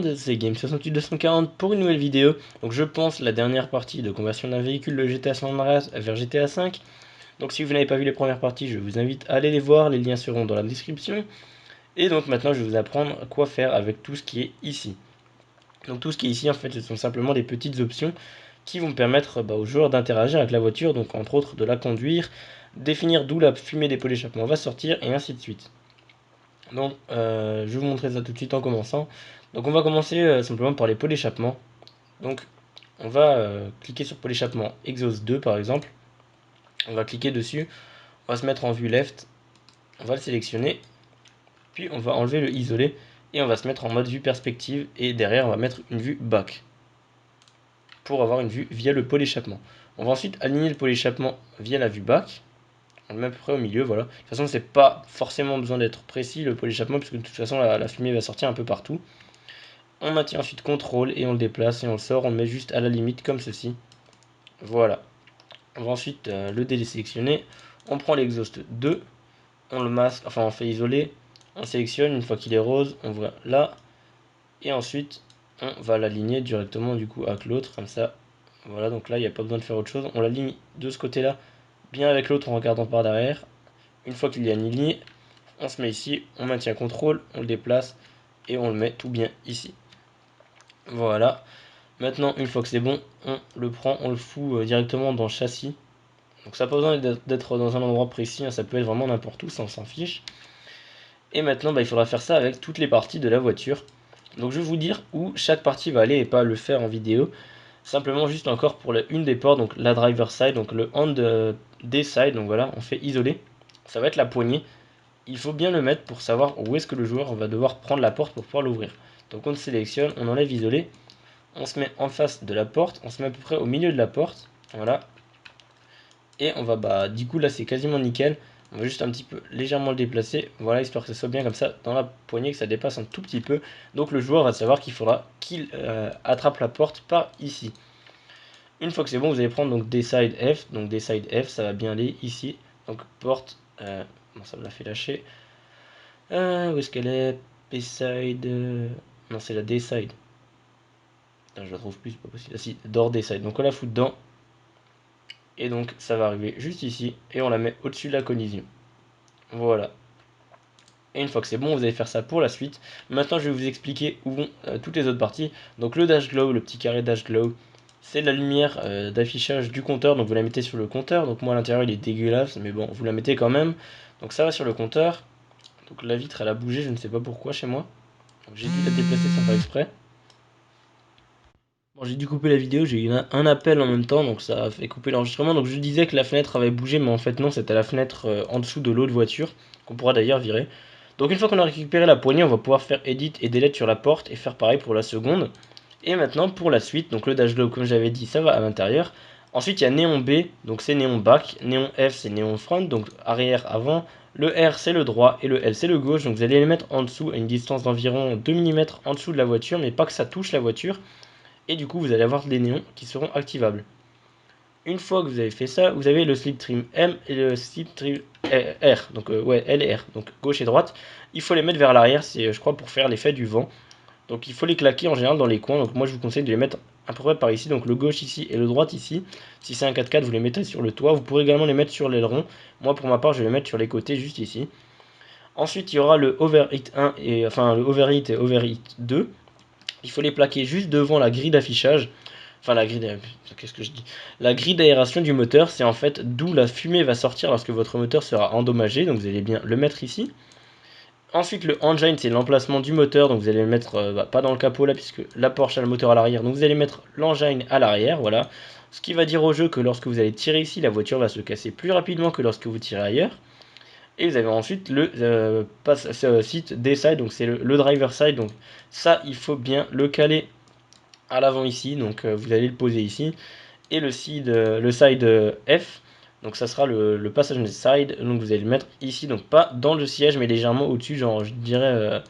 monde, c'est Game68240 pour une nouvelle vidéo. Donc je pense la dernière partie de conversion d'un véhicule de GTA San Andreas vers GTA 5. Donc si vous n'avez pas vu les premières parties, je vous invite à aller les voir, les liens seront dans la description. Et donc maintenant je vais vous apprendre quoi faire avec tout ce qui est ici. Donc tout ce qui est ici en fait ce sont simplement des petites options qui vont permettre aux joueurs d'interagir avec la voiture, donc entre autres de la conduire, définir d'où la fumée des pots d'échappement va sortir et ainsi de suite. Donc je vais vous montrer ça tout de suite en commençant. Donc on va commencer simplement par les pots d'échappement. Donc on va cliquer sur pot d'échappement Exhaust 2 par exemple. On va cliquer dessus, on va se mettre en vue left, on va le sélectionner, puis on va enlever le isolé et on va se mettre en mode vue perspective et derrière on va mettre une vue back pour avoir une vue via le pot d'échappement. On va ensuite aligner le pot d'échappement via la vue back. On le met à peu près au milieu, voilà. De toute façon, c'est pas forcément besoin d'être précis le pot d'échappement, puisque de toute façon la fumée va sortir un peu partout. On maintient ensuite CTRL et on le déplace et on le sort, on le met juste à la limite comme ceci. Voilà. On va ensuite le désélectionner. On prend l'exhaust 2, on le masque, enfin on fait isoler, on sélectionne, une fois qu'il est rose, on voit là. Et ensuite, on va l'aligner directement du coup avec l'autre, comme ça. Voilà, donc là, il n'y a pas besoin de faire autre chose. On l'aligne de ce côté-là, bien avec l'autre en regardant par derrière. Une fois qu'il est aligné, on se met ici, on maintient CTRL, on le déplace et on le met tout bien ici. Voilà. Maintenant, une fois que c'est bon, on le prend, on le fout directement dans le châssis. Donc ça n'a pas besoin d'être dans un endroit précis, hein, ça peut être vraiment n'importe où, ça on s'en fiche. Et maintenant, il faudra faire ça avec toutes les parties de la voiture. Donc je vais vous dire où chaque partie va aller et pas le faire en vidéo. Simplement juste encore pour une des portes, donc la driver side, donc le hand des side, donc voilà, on fait isoler. Ça va être la poignée. Il faut bien le mettre pour savoir où est-ce que le joueur va devoir prendre la porte pour pouvoir l'ouvrir. Donc on sélectionne, on enlève isolé, on se met en face de la porte, on se met à peu près au milieu de la porte, voilà. Et on va, du coup là c'est quasiment nickel. On va juste un petit peu légèrement le déplacer, voilà, histoire que ça soit bien comme ça dans la poignée, que ça dépasse un tout petit peu. Donc le joueur va savoir qu'il faudra qu'il attrape la porte par ici. Une fois que c'est bon, vous allez prendre donc des side F. Donc des side F, ça va bien aller ici. Donc porte, bon ça me l'a fait lâcher. Où est-ce qu'elle est? B-side, non c'est la D-side. Je la trouve plus, c'est pas possible. Ah si, door D-side. Donc on la fout dedans. Et donc ça va arriver juste ici. Et on la met au-dessus de la collision. Voilà. Et une fois que c'est bon, vous allez faire ça pour la suite. Maintenant, je vais vous expliquer où vont toutes les autres parties. Donc le dash glow, le petit carré dash glow, c'est la lumière d'affichage du compteur. Donc vous la mettez sur le compteur. Donc moi à l'intérieur il est dégueulasse, mais bon, vous la mettez quand même. Donc ça va sur le compteur. Donc la vitre elle a bougé, je ne sais pas pourquoi chez moi. Donc j'ai dû la déplacer sans faire exprès. Bon, j'ai dû couper la vidéo, j'ai eu un appel en même temps, donc ça a fait couper l'enregistrement. Donc je disais que la fenêtre avait bougé, mais en fait non, c'était la fenêtre en dessous de l'autre voiture, qu'on pourra d'ailleurs virer. Donc une fois qu'on a récupéré la poignée, on va pouvoir faire Edit et Delete sur la porte et faire pareil pour la seconde. Et maintenant pour la suite, donc le dash glow comme j'avais dit, ça va à l'intérieur. Ensuite il y a néon B, donc c'est néon back, néon F c'est néon front, donc arrière avant. Le R c'est le droit et le L c'est le gauche, donc vous allez les mettre en dessous à une distance d'environ 2 mm en dessous de la voiture, mais pas que ça touche la voiture. Et du coup vous allez avoir des néons qui seront activables. Une fois que vous avez fait ça, vous avez le slip trim M et le slip trim R, donc ouais, L et R, donc gauche et droite. Il faut les mettre vers l'arrière, c'est je crois pour faire l'effet du vent. Donc il faut les claquer en général dans les coins, donc moi je vous conseille de les mettre à peu près par ici, donc le gauche ici et le droite ici. Si c'est un 4x4, vous les mettez sur le toit, vous pourrez également les mettre sur l'aileron. Moi pour ma part je vais les mettre sur les côtés juste ici. Ensuite il y aura le overheat 1 et enfin le overheat et overheat 2. Il faut les plaquer juste devant la grille d'affichage. Enfin, qu'est-ce que je dis? La grille d'aération du moteur, c'est en fait d'où la fumée va sortir lorsque votre moteur sera endommagé. Donc vous allez bien le mettre ici. Ensuite, le engine, c'est l'emplacement du moteur. Donc vous allez le mettre pas dans le capot là, puisque la Porsche a le moteur à l'arrière. Donc vous allez mettre l'engine à l'arrière. Voilà. Ce qui va dire au jeu que lorsque vous allez tirer ici, la voiture va se casser plus rapidement que lorsque vous tirez ailleurs. Et vous avez ensuite le site D-side, donc c'est le driver side. Donc ça, il faut bien le caler à l'avant ici. Donc vous allez le poser ici. Et le side F, donc ça sera le passenger side. Donc vous allez le mettre ici, donc pas dans le siège, mais légèrement au-dessus, genre je dirais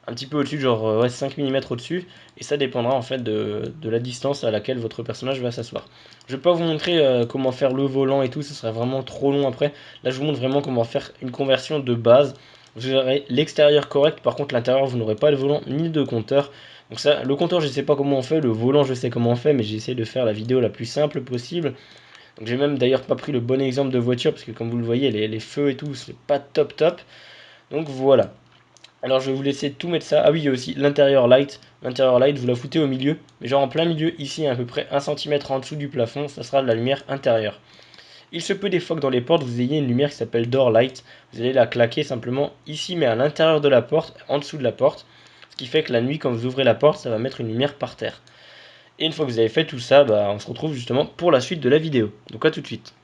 un petit peu au-dessus, genre ouais, 5 mm au-dessus. Et ça dépendra en fait de la distance à laquelle votre personnage va s'asseoir. Je vais pas vous montrer comment faire le volant et tout, ce serait vraiment trop long après. Là je vous montre vraiment comment faire une conversion de base. Vous aurez l'extérieur correct, par contre l'intérieur vous n'aurez pas de volant ni de compteur. Donc ça, le compteur je sais pas comment on fait, le volant je sais comment on fait, mais j'essaie de faire la vidéo la plus simple possible. Donc j'ai même d'ailleurs pas pris le bon exemple de voiture, parce que comme vous le voyez, les feux et tout, c'est pas top top. Donc voilà. Alors je vais vous laisser tout mettre ça. Ah oui, il y a aussi l'intérieur light. L'intérieur light, vous la foutez au milieu, mais genre en plein milieu, ici à peu près 1 cm en dessous du plafond, ça sera de la lumière intérieure. Il se peut des fois que dans les portes, vous ayez une lumière qui s'appelle door light. Vous allez la claquer simplement ici, mais à l'intérieur de la porte, en dessous de la porte. Ce qui fait que la nuit, quand vous ouvrez la porte, ça va mettre une lumière par terre. Et une fois que vous avez fait tout ça, bah, on se retrouve justement pour la suite de la vidéo. Donc à tout de suite.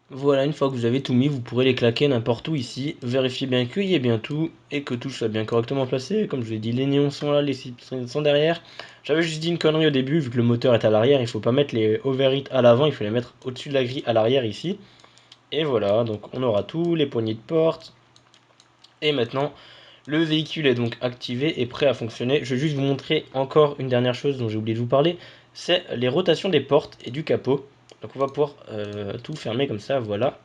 Voilà, une fois que vous avez tout mis, vous pourrez les claquer n'importe où ici. Vérifiez bien qu'il y ait bien tout et que tout soit bien correctement placé. Comme je vous ai dit, les néons sont là, les citres sont derrière. J'avais juste dit une connerie au début, vu que le moteur est à l'arrière, il ne faut pas mettre les overheat à l'avant, il faut les mettre au-dessus de la grille à l'arrière ici. Et voilà, donc on aura tout, les poignées de porte. Et maintenant, le véhicule est donc activé et prêt à fonctionner. Je vais juste vous montrer encore une dernière chose dont j'ai oublié de vous parler, c'est les rotations des portes et du capot. Donc on va pouvoir tout fermer comme ça, voilà.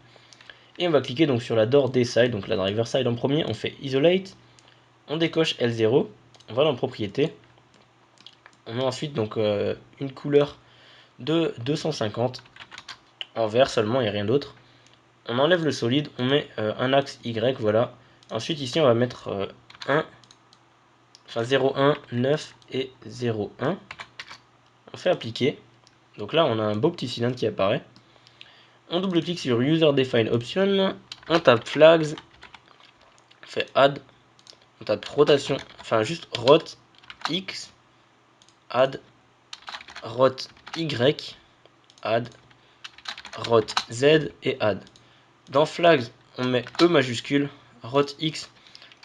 Et on va cliquer donc sur la door D-side, donc la driver side en premier, on fait isolate, on décoche L0, on va dans propriété, on met ensuite donc une couleur de 250 en vert seulement et rien d'autre. On enlève le solide, on met un axe Y, voilà. Ensuite ici on va mettre 1, enfin 0, 1, 9 et 0, 1. On fait appliquer. Donc là on a un beau petit cylindre qui apparaît. On double-clique sur User Define Option, on tape Flags, on fait Add, on tape rotation, enfin juste rot X, add rot Y, add rot Z et add. Dans Flags, on met E majuscule, rot X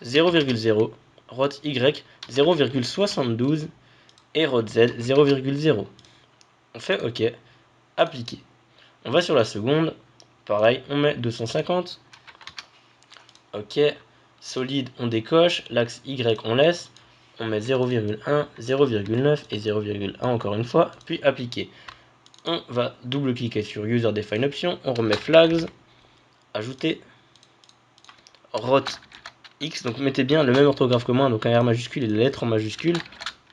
0,0, rot Y 0,72 et rot Z 0,0. On fait OK, appliquer. On va sur la seconde, pareil, on met 250. OK, solide, on décoche, l'axe Y on laisse, on met 0,1, 0,9 et 0,1 encore une fois, puis appliquer. On va double-cliquer sur User Define Option, on remet Flags, ajouter, rot X, donc mettez bien le même orthographe que moi, donc un R majuscule et des lettres en majuscule,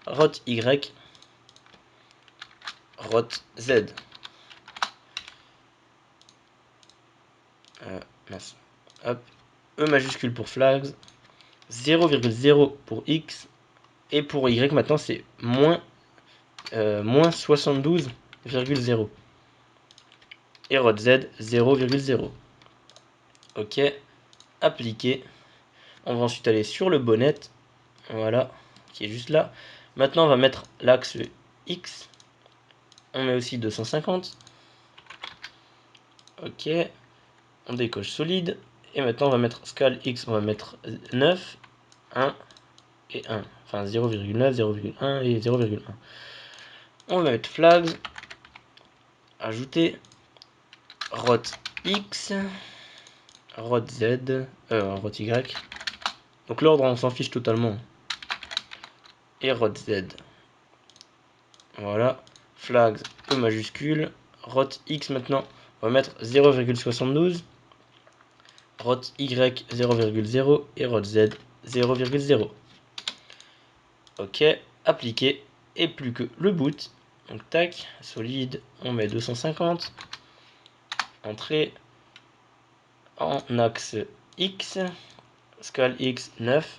rot Y, rot Z. Mince. Hop. E majuscule pour Flags, 0,0 pour X, et pour Y maintenant c'est moins 72,0. Et rot Z 0,0. OK, appliquer. On va ensuite aller sur le bonnet, voilà, qui est juste là. Maintenant on va mettre l'axe X. On met aussi 250. OK, on décoche solide. Et maintenant on va mettre scale X, on va mettre 9, 1 et 1. Enfin 0,9, 0,1 et 0,1. On va mettre flags, ajouter, rot X, rot Z, rot Y. Donc l'ordre on s'en fiche totalement. Et rot Z. Voilà. Flags E majuscule. Rot X maintenant. On va mettre 0,72. Rot Y 0,0 et rot Z 0,0. OK. Appliquer. Et plus que le boot. Donc tac. Solide. On met 250. Entrée. En axe X. Scale X 9.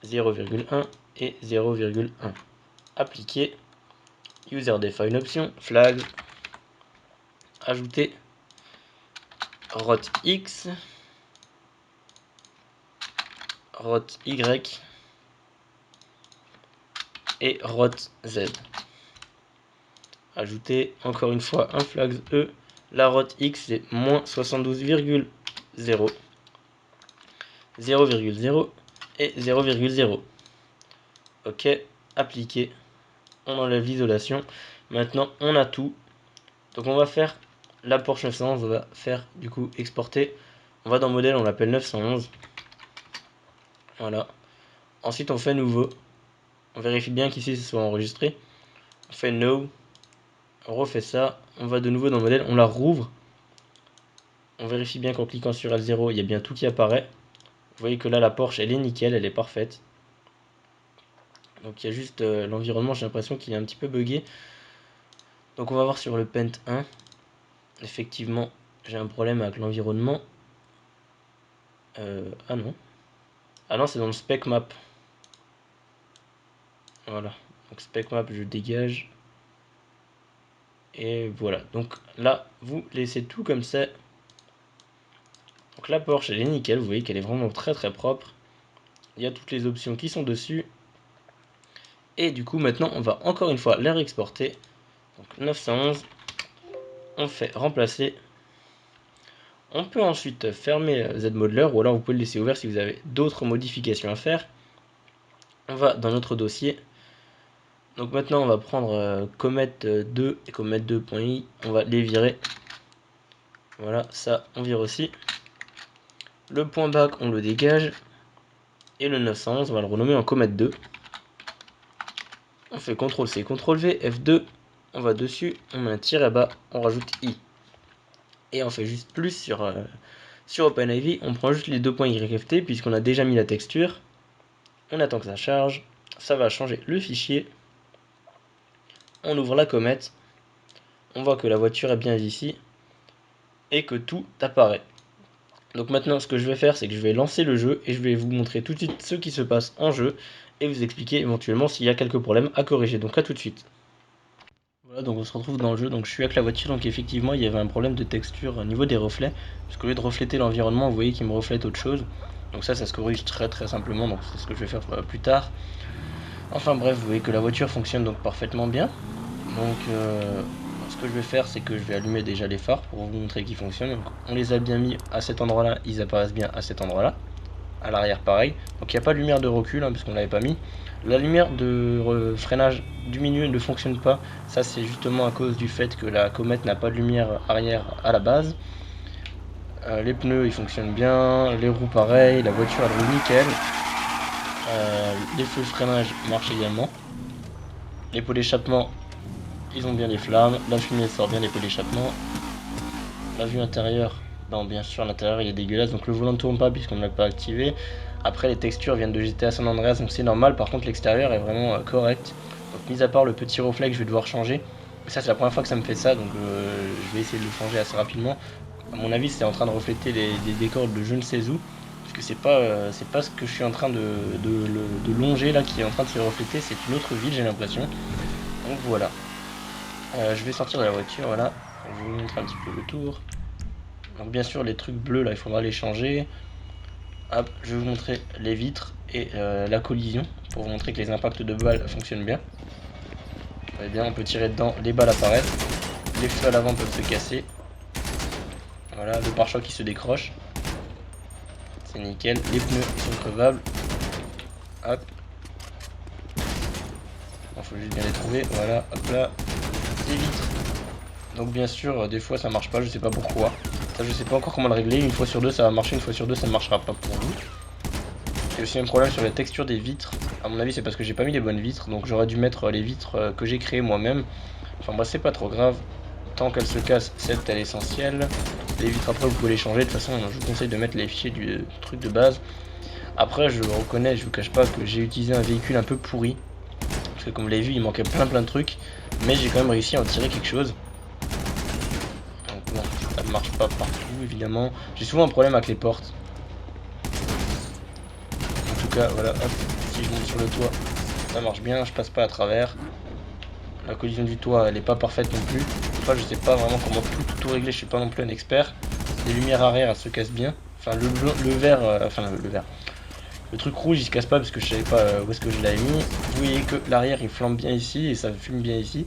0,1 et 0,1. Appliquer. User Define Option. Flag. Ajouter. Rot X. Rot Y. Et rot Z. Ajouter encore une fois un flags E. La rot X c'est moins 72,0. 0,0 et 0,0. OK, appliquer. On enlève l'isolation. Maintenant, on a tout. Donc on va faire la Porsche 911. On va faire du coup exporter. On va dans modèle, on l'appelle 911. Voilà. Ensuite, on fait nouveau. On vérifie bien qu'ici, ce soit enregistré. On fait no. On refait ça. On va de nouveau dans modèle. On la rouvre. On vérifie bien qu'en cliquant sur L0, il y a bien tout qui apparaît. Vous voyez que là, la Porsche, elle est nickel, elle est parfaite. Donc il y a juste l'environnement, j'ai l'impression qu'il est un petit peu buggé. Donc on va voir sur le Paint 1. Effectivement, j'ai un problème avec l'environnement. Ah non. Ah non, c'est dans le spec map. Voilà. Donc spec map, je dégage. Et voilà. Donc là, vous laissez tout comme ça. Donc la Porsche, elle est nickel. Vous voyez qu'elle est vraiment très très propre. Il y a toutes les options qui sont dessus. Et du coup, maintenant, on va encore une fois les réexporter. Donc 911. On fait remplacer. On peut ensuite fermer ZModeler, ou alors vous pouvez le laisser ouvert si vous avez d'autres modifications à faire. On va dans notre dossier. Donc maintenant on va prendre Comet 2 et Comet 2.i, on va les virer. Voilà, ça on vire aussi. Le point back on le dégage. Et le 911 on va le renommer en Comet 2. On fait CTRL-C, CTRL-V, F2. On va dessus, on met un tiret bas, on rajoute I. Et on fait juste plus sur OpenIV, on prend juste les deux points YFT puisqu'on a déjà mis la texture. On attend que ça charge, ça va changer le fichier. On ouvre la comète, on voit que la voiture est bien ici et que tout apparaît. Donc maintenant ce que je vais faire c'est que je vais lancer le jeu et je vais vous montrer tout de suite ce qui se passe en jeu et vous expliquer éventuellement s'il y a quelques problèmes à corriger. Donc à tout de suite. Voilà, donc on se retrouve dans le jeu, donc je suis avec la voiture, donc effectivement il y avait un problème de texture au niveau des reflets, parce qu'au lieu de refléter l'environnement, vous voyez qu'il me reflète autre chose. Donc ça se corrige très très simplement, donc c'est ce que je vais faire plus tard. Enfin bref, vous voyez que la voiture fonctionne donc parfaitement bien. Donc ce que je vais faire c'est que je vais allumer déjà les phares pour vous montrer qu'ils fonctionnent. Donc, on les a bien mis à cet endroit là, ils apparaissent bien à cet endroit là. À l'arrière pareil, donc il n'y a pas de lumière de recul hein, parce qu'on l'avait pas mis. La lumière de freinage du milieu ne fonctionne pas, ça c'est justement à cause du fait que la comète n'a pas de lumière arrière à la base. Les pneus ils fonctionnent bien, les roues pareil, la voiture elle roule nickel. Les feux de freinage marchent également. Les pots d'échappement ils ont bien les flammes, la fumée sort bien des pots d'échappement. La vue intérieure, bon, bien sûr l'intérieur il est dégueulasse, donc le volant ne tourne pas puisqu'on ne l'a pas activé. Après les textures viennent de GTA San Andreas, donc c'est normal. Par contre l'extérieur est vraiment correct. Donc mis à part le petit reflet que je vais devoir changer, ça c'est la première fois que ça me fait ça, donc je vais essayer de le changer assez rapidement. À mon avis c'est en train de refléter les décors de je ne sais où, parce que c'est pas ce que je suis en train de longer là qui est en train de se refléter, c'est une autre ville j'ai l'impression. Donc voilà. Je vais sortir de la voiture, voilà. Je vais vous montrer un petit peu le tour. Donc bien sûr les trucs bleus là il faudra les changer. Hop, je vais vous montrer les vitres et la collision pour vous montrer que les impacts de balles fonctionnent bien. Vous voyez bien, on peut tirer dedans, les balles apparaissent, les feux à l'avant peuvent se casser. Voilà, le pare-choc qui se décroche. C'est nickel, les pneus sont crevables. Hop. Il faut juste bien les trouver, voilà, hop là. Les vitres. Donc bien sûr, des fois ça marche pas, je sais pas pourquoi. Ça je sais pas encore comment le régler, une fois sur deux ça va marcher, une fois sur deux ça ne marchera pas pour vous. J'ai aussi un problème sur la texture des vitres. À mon avis c'est parce que j'ai pas mis les bonnes vitres, donc j'aurais dû mettre les vitres que j'ai créées moi-même. Enfin bah c'est pas trop grave. Tant qu'elles se cassent, c'est à l'essentiel. Les vitres après vous pouvez les changer, de toute façon je vous conseille de mettre les fichiers du truc de base. Après je reconnais, je vous cache pas que j'ai utilisé un véhicule un peu pourri. Parce que comme vous l'avez vu il manquait plein de trucs. Mais j'ai quand même réussi à en tirer quelque chose. Donc bon, ça ne marche pas partout évidemment. J'ai souvent un problème avec les portes. En tout cas voilà, hop, si je monte sur le toit, ça marche bien, je passe pas à travers. La collision du toit elle est pas parfaite non plus. Enfin je sais pas vraiment comment tout régler, je suis pas non plus un expert. Les lumières arrière elles se cassent bien. Enfin le vert, le vert. Le truc rouge il se casse pas parce que je savais pas où est-ce que je l'avais mis. Vous voyez que l'arrière il flambe bien ici et ça fume bien ici.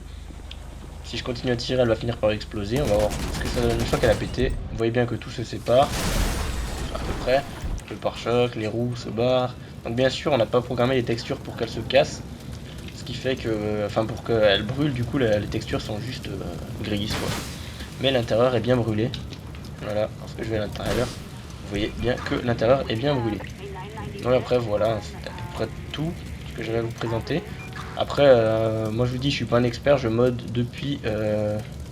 Si je continue à tirer elle va finir par exploser. On va voir ce que ça donne une fois qu'elle a pété. Vous voyez bien que tout se sépare. À peu près. Le pare-choc, les roues se barrent. Donc bien sûr on n'a pas programmé les textures pour qu'elles se cassent. Ce qui fait que, enfin pour qu'elles brûlent, du coup les textures sont juste grises quoi. Mais l'intérieur est bien brûlé. Voilà, lorsque je vais à l'intérieur, vous voyez bien que l'intérieur est bien brûlé. Donc après voilà, c'est à peu près tout ce que j'allais vous présenter. Après, moi je vous dis, je suis pas un expert, je mode depuis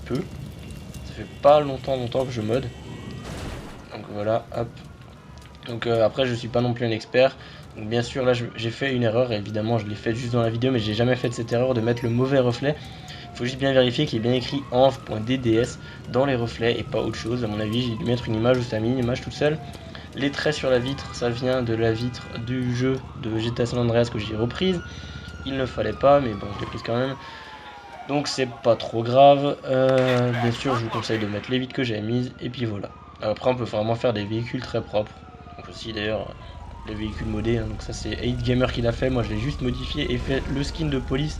peu. Ça fait pas longtemps que je mode. Donc voilà, hop. Donc après, je suis pas non plus un expert. Donc bien sûr là j'ai fait une erreur, et évidemment je l'ai faite juste dans la vidéo, mais j'ai jamais fait cette erreur de mettre le mauvais reflet. Il faut juste bien vérifier qu'il est bien écrit env.dds dans les reflets et pas autre chose. À mon avis j'ai dû mettre une image où ça a mis une image toute seule. Les traits sur la vitre, ça vient de la vitre du jeu de GTA San Andreas que j'ai reprise. Il ne fallait pas, mais bon je l'ai prise quand même. Donc c'est pas trop grave. Bien sûr je vous conseille de mettre les vitres que j'avais mises, et puis voilà. Après on peut vraiment faire des véhicules très propres. Donc aussi d'ailleurs les véhicules modés, hein. Donc ça c'est 8Gamer qui l'a fait, moi je l'ai juste modifié et fait le skin de police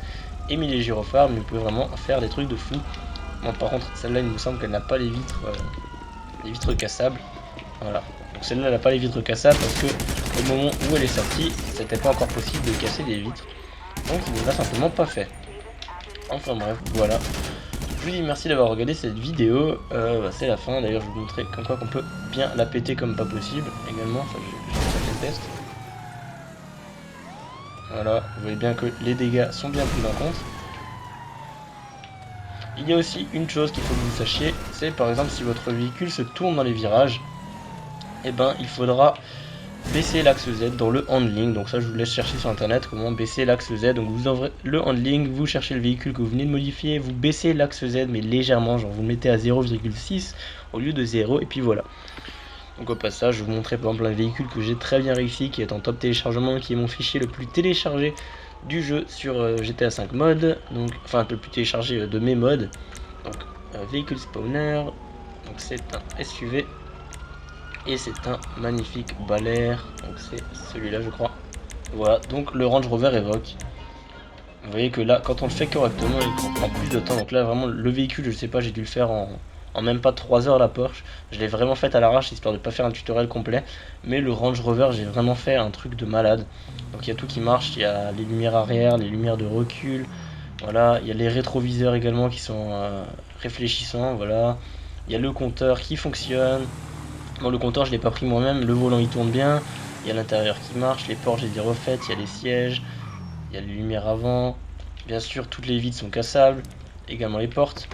et mis les gyrophares, mais vous pouvez vraiment faire des trucs de fou. Bon, par contre celle-là il me semble qu'elle n'a pas les vitres cassables. Voilà, donc celle-là elle n'a pas les vitres cassables parce que au moment où elle est sortie c'était pas encore possible de casser les vitres, donc il ne l'a simplement pas fait. Enfin bref, voilà. Je vous dis merci d'avoir regardé cette vidéo. C'est la fin. D'ailleurs, je vais vous montrer comme quoi qu'on peut bien la péter comme pas possible également. Enfin, j'ai fait le test. Voilà, vous voyez bien que les dégâts sont bien pris en compte. Il y a aussi une chose qu'il faut que vous sachiez, c'est par exemple si votre véhicule se tourne dans les virages, et ben il faudra baisser l'axe Z dans le handling. Donc ça je vous laisse chercher sur internet comment baisser l'axe Z. Donc vous ouvrez le handling, vous cherchez le véhicule que vous venez de modifier, vous baissez l'axe Z mais légèrement, genre vous le mettez à 0,6 au lieu de 0, et puis voilà. Donc au passage je vais vous montrer par exemple un véhicule que j'ai très bien réussi, qui est en top téléchargement, qui est mon fichier le plus téléchargé du jeu sur GTA 5 mode, donc enfin le plus téléchargé de mes mods. Donc véhicule spawner, donc c'est un SUV. Et c'est un magnifique Bel Air, donc c'est celui-là je crois. Voilà, donc le Range Rover Evoque. Vous voyez que là, quand on le fait correctement, il prend plus de temps. Donc là, vraiment, le véhicule, je sais pas, j'ai dû le faire en même pas 3 heures la Porsche. Je l'ai vraiment fait à l'arrache, histoire de pas faire un tutoriel complet. Mais le Range Rover, j'ai vraiment fait un truc de malade. Donc il y a tout qui marche, il y a les lumières arrière, les lumières de recul. Voilà, il y a les rétroviseurs également qui sont réfléchissants, voilà. Il y a le compteur qui fonctionne. Bon, le compteur je l'ai pas pris moi-même, le volant il tourne bien, il y a l'intérieur qui marche, les portes j'ai dit refaites, il y a les sièges, il y a les lumières avant, bien sûr toutes les vitres sont cassables, également les portes.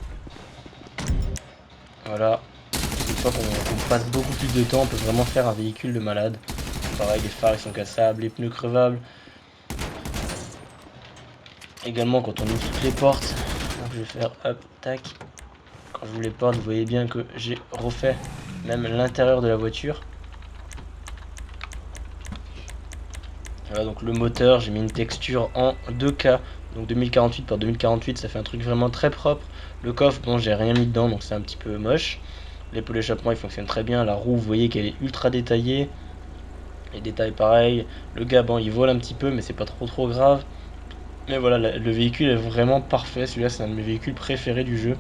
Voilà, une fois qu'on passe beaucoup plus de temps, on peut vraiment faire un véhicule de malade. Pareil, les phares ils sont cassables, les pneus crevables. Également quand on ouvre toutes les portes, donc je vais faire hop, tac. Quand je vous les porte, vous voyez bien que j'ai refait même l'intérieur de la voiture. Voilà, donc le moteur, j'ai mis une texture en 2K, donc 2048 par 2048, ça fait un truc vraiment très propre. Le coffre, bon, j'ai rien mis dedans, donc c'est un petit peu moche. Les pots d'échappement, ils fonctionnent très bien. La roue, vous voyez qu'elle est ultra détaillée. Les détails, pareil. Le gaban, il vole un petit peu, mais c'est pas trop grave. Mais voilà, le véhicule est vraiment parfait. Celui-là, c'est un de mes véhicules préférés du jeu.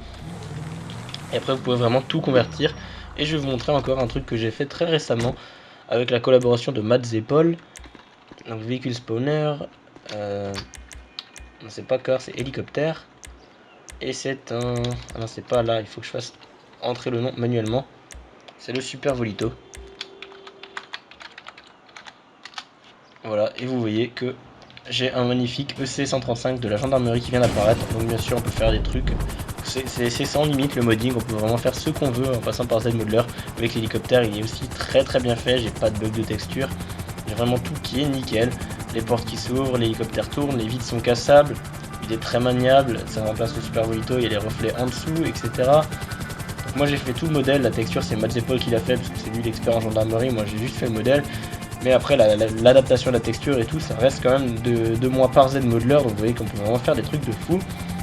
Et après, vous pouvez vraiment tout convertir. Et je vais vous montrer encore un truc que j'ai fait très récemment avec la collaboration de Matt et Paul. Donc véhicule spawner, c'est pas car, c'est hélicoptère. Et c'est un... Ah non, c'est pas là, il faut que je fasse entrer le nom manuellement. C'est le Super Volito. Voilà, et vous voyez que j'ai un magnifique EC135 de la gendarmerie qui vient d'apparaître. Donc bien sûr on peut faire des trucs, c'est sans limite le modding, on peut vraiment faire ce qu'on veut en passant par Z-Modeler. Avec l'hélicoptère il est aussi très bien fait, j'ai pas de bug de texture. J'ai vraiment tout qui est nickel. Les portes qui s'ouvrent, l'hélicoptère tourne, les vitres sont cassables. Il est très maniable, ça remplace le Super Volito, il y a les reflets en dessous, etc. Donc moi j'ai fait tout le modèle, la texture c'est Matt Paul qui l'a fait parce que c'est lui l'expert en gendarmerie, moi j'ai juste fait le modèle. Mais après l'adaptation de la texture et tout, ça reste quand même de moi par Z-Modeler, donc vous voyez qu'on peut vraiment faire des trucs de fou.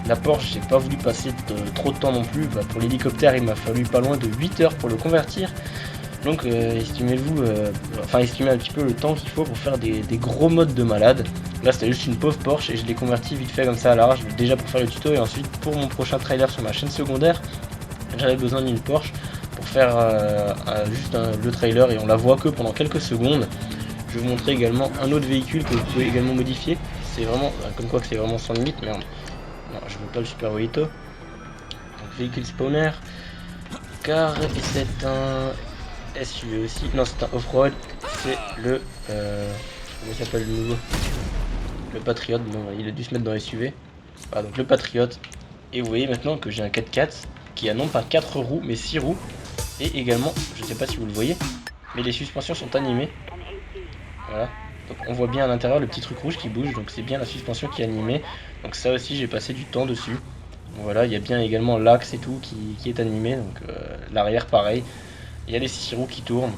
La Porsche, j'ai pas voulu passer trop de temps non plus, pour l'hélicoptère il m'a fallu pas loin de 8 heures pour le convertir. Donc estimez-vous, estimez un petit peu le temps qu'il faut pour faire des gros modes de malade. Là c'était juste une pauvre Porsche et je l'ai converti vite fait comme ça à l'arrache, déjà pour faire le tuto, et ensuite pour mon prochain trailer sur ma chaîne secondaire, j'avais besoin d'une Porsche pour faire le trailer, et on la voit que pendant quelques secondes. Je vais vous montrer également un autre véhicule que vous pouvez également modifier. C'est vraiment, comme quoi que c'est vraiment sans limite, merde. Non, je veux pas le Super Volito. Donc véhicule spawner, car c'est un SUV aussi, non c'est un off-road, c'est le, comment s'appelle le nouveau, le Patriot, bon il a dû se mettre dans SUV, voilà donc le Patriot, et vous voyez maintenant que j'ai un 4x4 qui a non pas 4 roues mais 6 roues, et également, je sais pas si vous le voyez, mais les suspensions sont animées, voilà, Donc on voit bien à l'intérieur le petit truc rouge qui bouge, donc c'est bien la suspension qui est animée. Donc ça aussi j'ai passé du temps dessus. Voilà, il y a bien également l'axe et tout qui est animé, donc l'arrière pareil. Il y a les 6 roues qui tournent.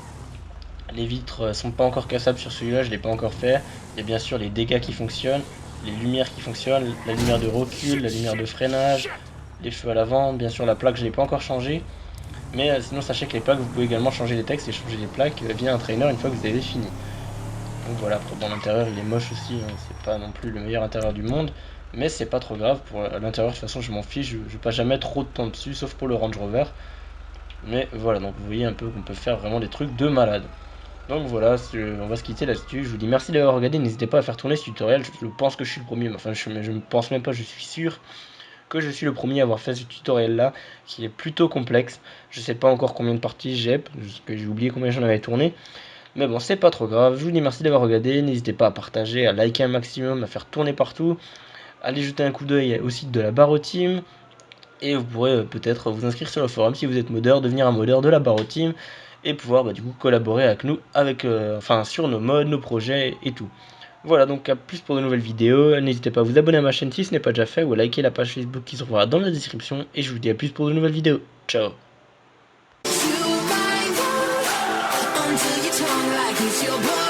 Les vitres sont pas encore cassables sur celui-là, je l'ai pas encore fait. Il y a bien sûr les dégâts qui fonctionnent, les lumières qui fonctionnent, la lumière de recul, la lumière de freinage, les feux à l'avant, bien sûr la plaque je l'ai pas encore changé. Mais sinon sachez que les plaques vous pouvez également changer les textes et changer les plaques via un trainer une fois que vous avez fini. Donc voilà, après dans l'intérieur il est moche aussi, hein, c'est pas non plus le meilleur intérieur du monde. Mais c'est pas trop grave, pour l'intérieur de toute façon je m'en fiche, je passe jamais trop de temps dessus, sauf pour le Range Rover. Mais voilà, donc vous voyez un peu qu'on peut faire vraiment des trucs de malade. Donc voilà, on va se quitter là-dessus. Je vous dis merci d'avoir regardé. N'hésitez pas à faire tourner ce tutoriel. Je pense que je suis le premier. Enfin, je ne pense même pas, je suis sûr que je suis le premier à avoir fait ce tutoriel-là, qui est plutôt complexe. Je sais pas encore combien de parties j'ai, parce que j'ai oublié combien j'en avais tourné. Mais bon, c'est pas trop grave. Je vous dis merci d'avoir regardé. N'hésitez pas à partager, à liker un maximum, à faire tourner partout. Allez jeter un coup d'œil au site de la Baro Team. Et vous pourrez peut-être vous inscrire sur le forum si vous êtes modeur, devenir un modeur de la Baro Team et pouvoir du coup collaborer avec nous enfin sur nos mods, nos projets et tout. Voilà, donc à plus pour de nouvelles vidéos. N'hésitez pas à vous abonner à ma chaîne si ce n'est pas déjà fait ou à liker la page Facebook qui se trouvera dans la description. Et je vous dis à plus pour de nouvelles vidéos. Ciao. Until your tongue like it's your boy.